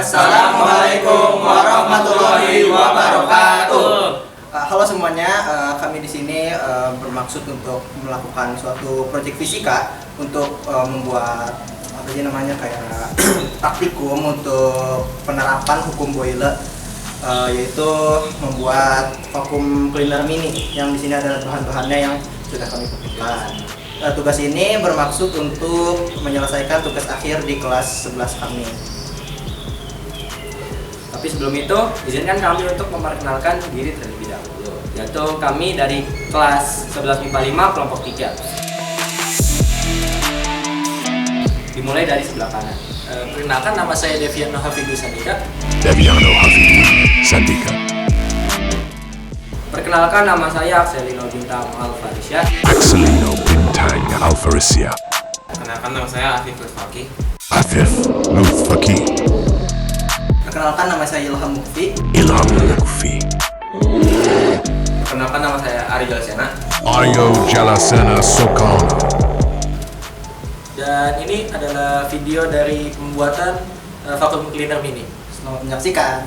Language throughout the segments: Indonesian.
Assalamualaikum warahmatullahi wabarakatuh. Halo semuanya, kami di sini bermaksud untuk melakukan suatu proyek fisika untuk membuat apa sih namanya kayak praktikum untuk penerapan hukum Boyle, yaitu membuat vacuum cleaner mini yang di sini adalah bahan-bahannya yang sudah kami tentukan. Tugas ini bermaksud untuk menyelesaikan tugas akhir di kelas 11 kami. Tapi sebelum itu, izinkan kami untuk memperkenalkan diri terlebih dahulu, yaitu kami dari kelas 11 MIPA 5 kelompok 3. Dimulai dari sebelah kanan. Perkenalkan, nama saya Deviano Hafidhu Sandika. Perkenalkan, nama saya Akselino Bintang Alfarisia. Perkenalkan, nama saya Afif Lutfaki. Perkenalkan, nama saya Ilham Mukfi. Perkenalkan, nama saya Aryo Sena. Dan ini adalah video dari pembuatan vacuum cleaner mini. Selamat menyaksikan.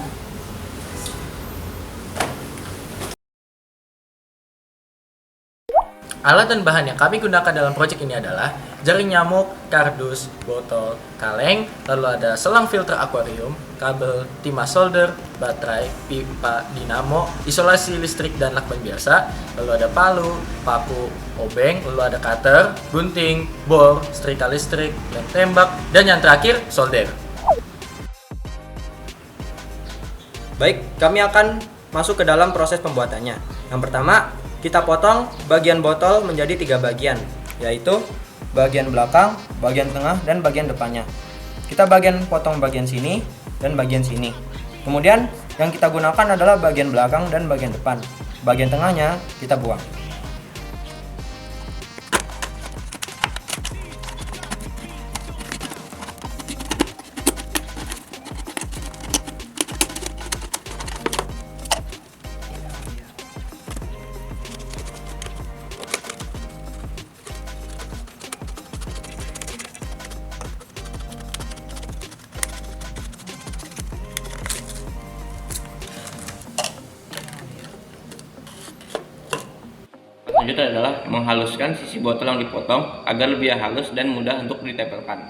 Alat dan bahan yang kami gunakan dalam proyek ini adalah jaring nyamuk, kardus, botol, kaleng, lalu ada selang filter akuarium, kabel, timah solder, baterai, pipa, dinamo, isolasi listrik dan lakban biasa, lalu ada palu, paku, obeng, lalu ada cutter, gunting, bor, setrika listrik, lem tembak, dan yang terakhir solder. Baik, kami akan masuk ke dalam proses pembuatannya. Yang pertama, kita potong bagian botol menjadi 3 bagian, yaitu bagian belakang, bagian tengah, dan bagian depannya. Kita potong bagian sini dan bagian sini. Kemudian yang kita gunakan adalah bagian belakang dan bagian depan. Bagian tengahnya kita buang. Selanjutnya adalah menghaluskan sisi botol yang dipotong agar lebih halus dan mudah untuk ditempelkan.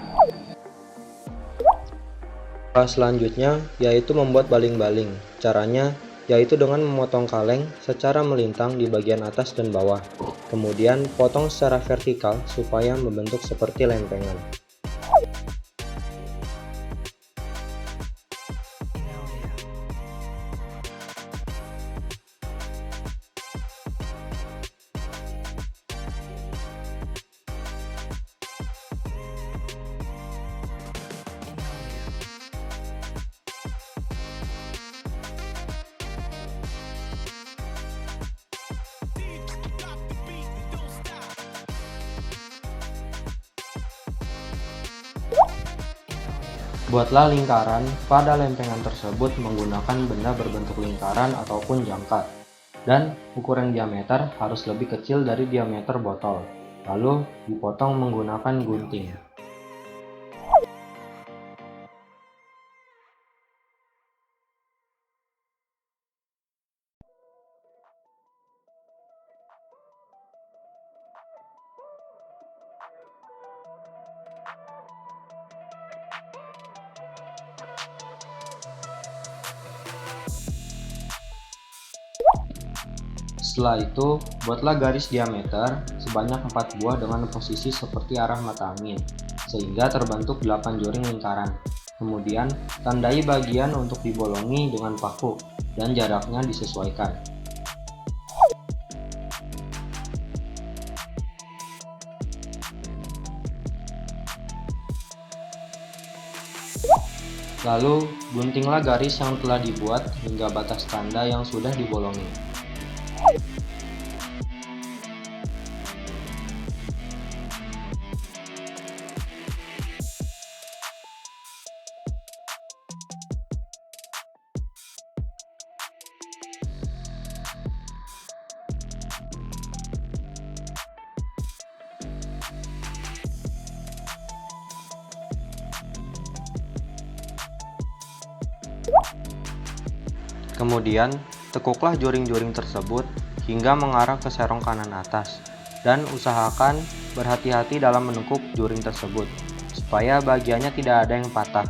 Selanjutnya yaitu membuat baling-baling. Caranya yaitu dengan memotong kaleng secara melintang di bagian atas dan bawah. Kemudian potong secara vertikal supaya membentuk seperti lempengan. Buatlah lingkaran pada lempengan tersebut menggunakan benda berbentuk lingkaran ataupun jangka, dan ukuran diameter harus lebih kecil dari diameter botol, lalu dipotong menggunakan gunting. Setelah itu, buatlah garis diameter sebanyak 4 buah dengan posisi seperti arah mata angin, sehingga terbentuk 8 joring lingkaran. Kemudian, tandai bagian untuk dibolongi dengan paku, dan jaraknya disesuaikan. Lalu, guntinglah garis yang telah dibuat hingga batas tanda yang sudah dibolongi. Kemudian, tekuklah joring-joring tersebut hingga mengarah ke serong kanan atas, dan usahakan berhati-hati dalam menekuk joring tersebut, supaya bagiannya tidak ada yang patah.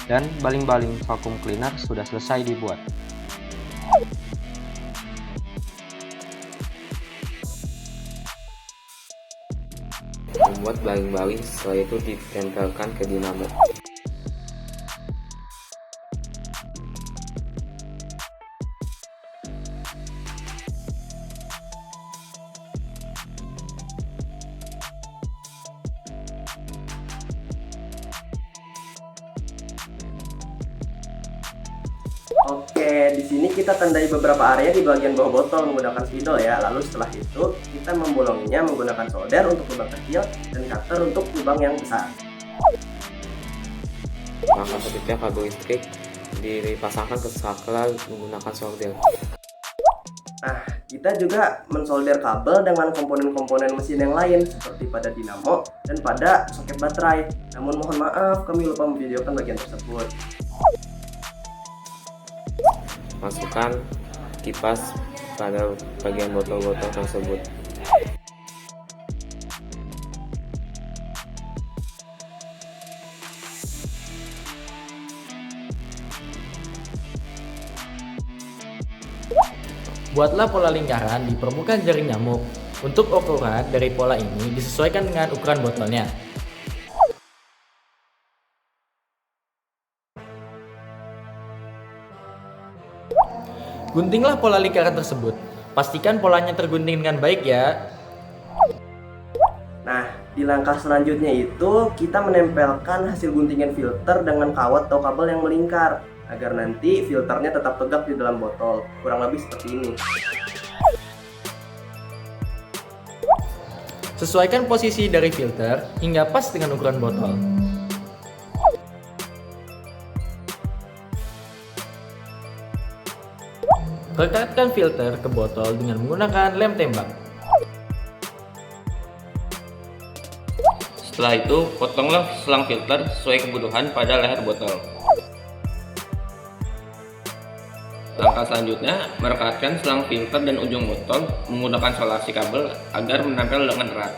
Dan baling-baling vacuum cleaner sudah selesai dibuat. Membuat baling-baling, setelah itu ditempelkan ke dinamo. Oke, di sini kita tandai beberapa area di bagian bawah botol menggunakan spidol ya. Lalu setelah itu kita membolonginya menggunakan solder untuk lubang kecil dan cutter untuk lubang yang besar. Maka selanjutnya kabel listrik dipasangkan ke saklar menggunakan solder. Nah, kita juga mensolder kabel dengan komponen-komponen mesin yang lain seperti pada dinamo dan pada soket baterai. Namun mohon maaf, kami lupa memvideokan bagian tersebut. Masukkan kipas pada bagian botol-botol tersebut. Buatlah pola lingkaran di permukaan jaring nyamuk. Untuk ukuran dari pola ini disesuaikan dengan ukuran botolnya. Guntinglah pola lingkaran tersebut. Pastikan polanya tergunting dengan baik ya. Nah, di langkah selanjutnya itu kita menempelkan hasil guntingan filter dengan kawat atau kabel yang melingkar agar nanti filternya tetap tegak di dalam botol. Kurang lebih seperti ini. Sesuaikan posisi dari filter hingga pas dengan ukuran botol. Rekatkan filter ke botol dengan menggunakan lem tembak. Setelah itu, potonglah selang filter sesuai kebutuhan pada leher botol. Langkah selanjutnya, merekatkan selang filter dan ujung botol menggunakan solasi kabel agar menempel dengan erat.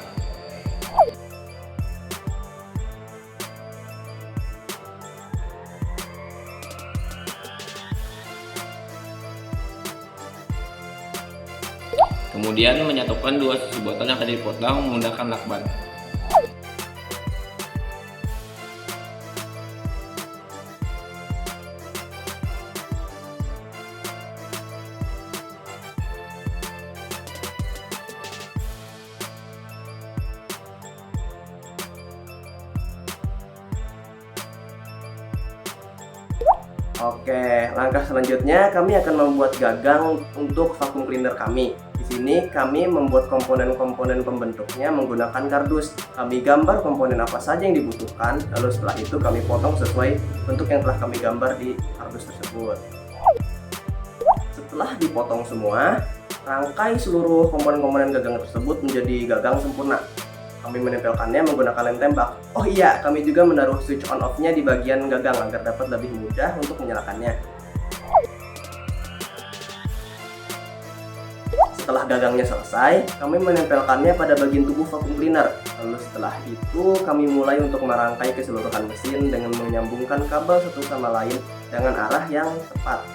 Kemudian menyatukan dua sisi botol yang akan dipotong menggunakan lakban. Oke, langkah selanjutnya kami akan membuat gagang untuk vacuum cleaner kami. Di sini kami membuat komponen-komponen pembentuknya menggunakan kardus. Kami gambar komponen apa saja yang dibutuhkan, lalu setelah itu kami potong sesuai bentuk yang telah kami gambar di kardus tersebut. Setelah dipotong semua, rangkai seluruh komponen-komponen gagang tersebut menjadi gagang sempurna. Kami menempelkannya menggunakan lem tembak. Oh iya, kami juga menaruh switch on off-nya di bagian gagang agar dapat lebih mudah untuk menyalakannya. Setelah gagangnya selesai, kami menempelkannya pada bagian tubuh vacuum cleaner. Lalu setelah itu, kami mulai untuk merangkai keseluruhan mesin dengan menyambungkan kabel satu sama lain dengan arah yang tepat.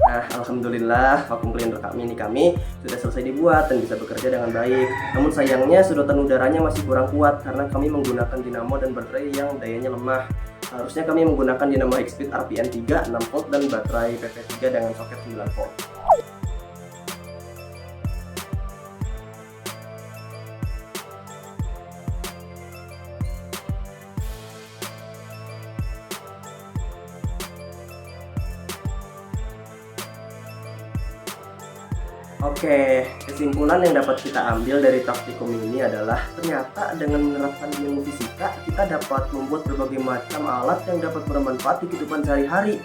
Nah, alhamdulillah vacuum cleaner kami sudah selesai dibuat dan bisa bekerja dengan baik. Namun sayangnya sedotan udaranya masih kurang kuat karena kami menggunakan dinamo dan baterai yang dayanya lemah. Harusnya kami menggunakan dinamo High-Speed RPM 3 6V dan baterai PP3 dengan soket 9V. Oke, kesimpulan yang dapat kita ambil dari praktikum ini adalah ternyata dengan menerapkan ilmu fisika kita dapat membuat berbagai macam alat yang dapat bermanfaat di kehidupan sehari-hari.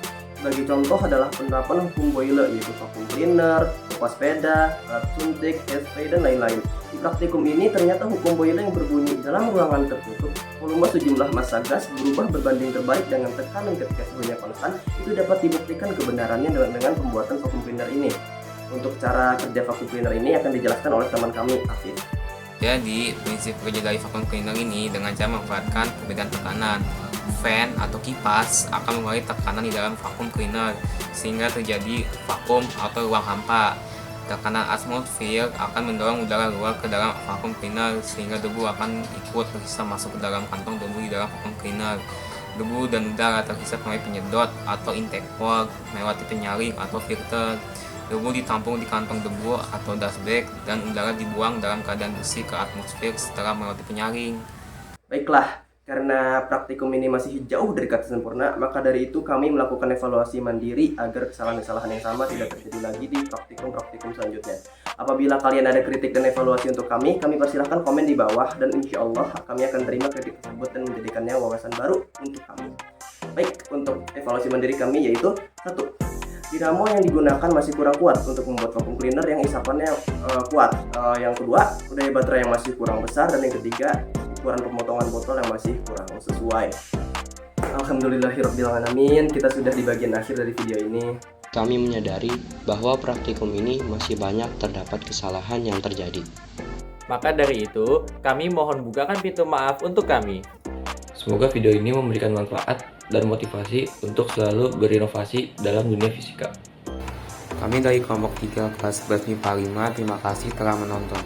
Sebagai contoh adalah penerapan hukum Boyle, yaitu vacuum cleaner, pompa sepeda, alat suntik, hairspray, dan lain-lain. Di praktikum ini ternyata hukum Boyle yang berbunyi dalam ruangan tertutup, volume sejumlah massa gas berubah berbanding terbalik dengan tekanan ketika suhunya konstan, itu dapat dibuktikan kebenarannya dengan pembuatan vacuum cleaner ini. Untuk cara kerja vacuum cleaner ini akan dijelaskan oleh teman kami, Afif. Jadi, prinsip kerja dari vacuum cleaner ini dengan cara memanfaatkan perbedaan tekanan. Fan atau kipas akan mengurangi tekanan di dalam vacuum cleaner sehingga terjadi vakum atau ruang hampa. Tekanan atmosfer akan mendorong udara luar ke dalam vacuum cleaner sehingga debu akan ikut tersisa masuk ke dalam kantong debu di dalam vacuum cleaner. Debu dan udara terhisap melalui penyedot atau intake port, melewati penyaring atau filter. Debu ditampung di kantong debu atau dustbag dan udara dibuang dalam keadaan bersih ke atmosfer setelah melewati penyaring. Baiklah, karena praktikum ini masih jauh dari kata sempurna, maka dari itu kami melakukan evaluasi mandiri agar kesalahan-kesalahan yang sama tidak terjadi lagi di praktikum-praktikum selanjutnya. Apabila kalian ada kritik dan evaluasi untuk kami persilahkan komen di bawah dan insya Allah kami akan terima kritik tersebut dan menjadikannya wawasan baru untuk kami. Baik, untuk evaluasi mandiri kami yaitu 1. Dinamo yang digunakan masih kurang kuat untuk membuat vacuum cleaner yang isapannya kuat. Yang kedua, daya baterai yang masih kurang besar, dan yang ketiga, ukuran pemotongan botol yang masih kurang sesuai. Alhamdulillahirrabbilalamin, kita sudah di bagian akhir dari video ini. Kami menyadari bahwa praktikum ini masih banyak terdapat kesalahan yang terjadi. Maka dari itu, kami mohon bukakan pintu maaf untuk kami. Semoga video ini memberikan manfaat dan motivasi untuk selalu berinovasi dalam dunia fisika. Kami dari kelompok 3 kelas 11 MIPA 5, terima kasih telah menonton.